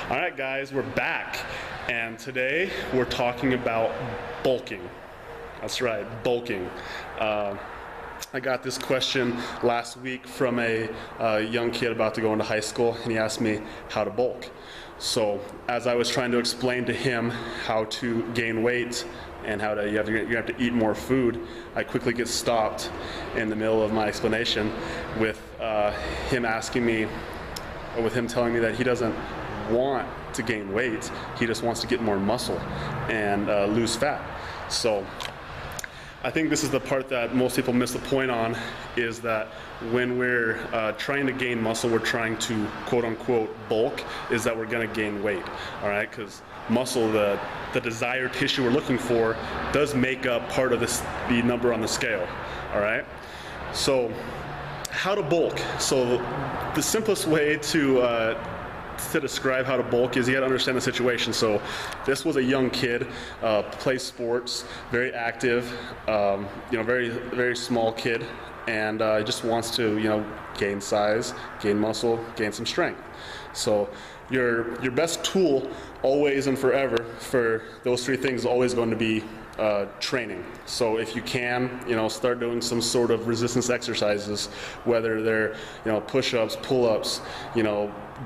All right, guys, we're back, and today we're talking about bulking. That's right, bulking. I got this question last week from a young kid about to go into high school, and he asked me how to bulk. So as I was trying to explain to him how to gain weight and how to you have to eat more food, I quickly get stopped in the middle of my explanation with him asking me, or with him telling me that he doesn't want to gain weight, he just wants to get more muscle and lose fat. So I think this is the part that most people miss the point on, is that when we're trying to gain muscle, we're trying to quote unquote bulk, is that we're gonna gain weight, all right? Because muscle, the desired tissue we're looking for, does make up part of the number on the scale, all right? So how to bulk? So the simplest way to describe how to bulk is you got to understand the situation. So this was a young kid, plays sports, very active, very small kid, and just wants to gain size, gain muscle, gain some strength. So your best tool always and forever for those three things is always going to be training. So if you can, start doing some sort of resistance exercises, whether they're, push-ups, pull-ups,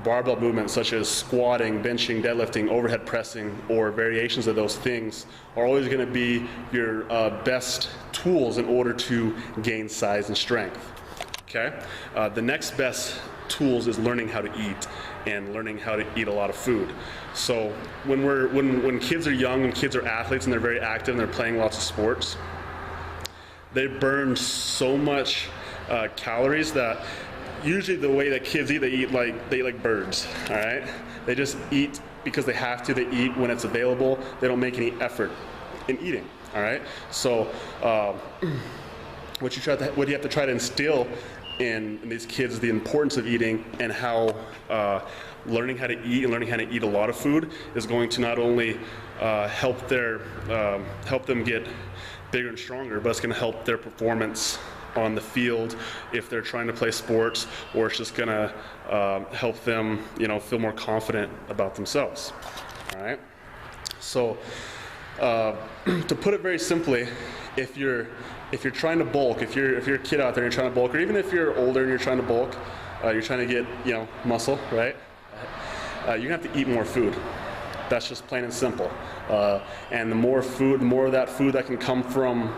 barbell movements such as squatting, benching, deadlifting, overhead pressing, or variations of those things are always going to be your best tools in order to gain size and strength. Okay? The next best tools is learning how to eat and learning how to eat a lot of food. So when kids are young and kids are athletes and they're very active and they're playing lots of sports, they burn so much calories that usually the way that kids eat, they eat like birds, all right? They just eat because they have to. They eat when it's available. They don't make any effort in eating, all right? So what you have to try to instill in these kids is the importance of eating, and how learning how to eat and learning how to eat a lot of food is going to not only help them get bigger and stronger, but it's going to help their performance on the field if they're trying to play sports, or it's just going to help them feel more confident about themselves. All right, so to put it very simply, if you're trying to bulk, if you're a kid out there and you're trying to bulk, or even if you're older and you're trying to bulk, you're trying to get muscle, right? You're gonna have to eat more food. That's just plain and simple. And the more of that food that can come from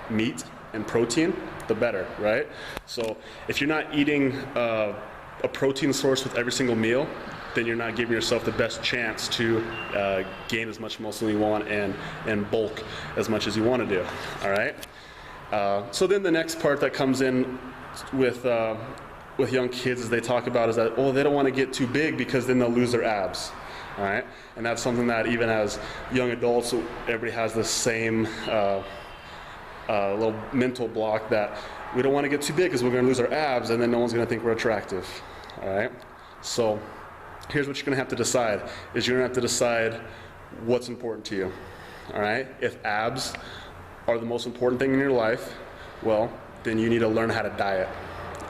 meat and protein, the better, right? So if you're not eating a protein source with every single meal, then you're not giving yourself the best chance to gain as much muscle you want and bulk as much as you want to do, all right? So then the next part that comes in with young kids is they talk about is that, they don't want to get too big because then they'll lose their abs, all right? And that's something that even as young adults, everybody has the same little mental block that we don't want to get too big because we're going to lose our abs and then no one's going to think we're attractive, all right? So here's what you're going to have to decide, is you're going to have to decide what's important to you, all right? If abs are the most important thing in your life, well, then you need to learn how to diet,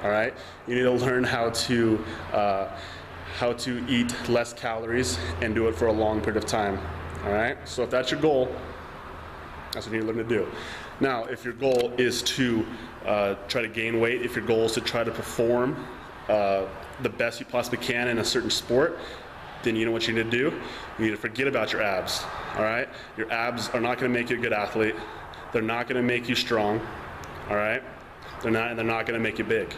all right? You need to learn how to eat less calories and do it for a long period of time, all right? So if that's your goal, that's what you need to learn to do. Now, if your goal is to try to gain weight, if your goal is to try to perform the best you possibly can in a certain sport, then you know what you need to do? You need to forget about your abs, all right? Your abs are not going to make you a good athlete. They're not going to make you strong, all right? They're not going to make you big.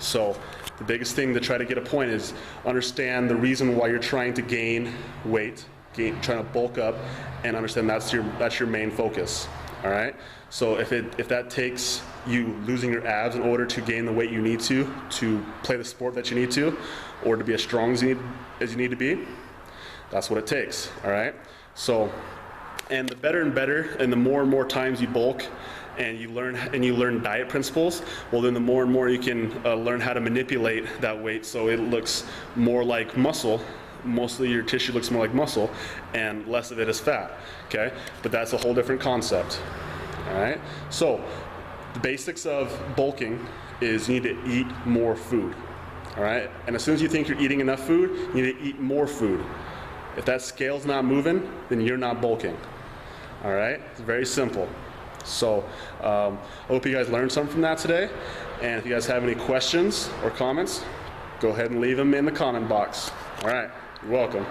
So the biggest thing to try to get a point is understand the reason why you're trying to gain weight, trying to bulk up, and understand that's your main focus, all right? So if that takes you losing your abs in order to gain the weight you need to play the sport that you need to, or to be as strong as you need to be, that's what it takes, all right? So, and the better and better, and the more times you bulk, and you learn diet principles, well then the more and more you can learn how to manipulate that weight so it looks more like muscle. Mostly your tissue looks more like muscle, and less of it is fat, okay? But that's a whole different concept, all right? So the basics of bulking is you need to eat more food, all right? And as soon as you think you're eating enough food, you need to eat more food. If that scale's not moving, then you're not bulking, all right? It's very simple. So I hope you guys learned something from that today. And if you guys have any questions or comments, go ahead and leave them in the comment box. All right, you're welcome.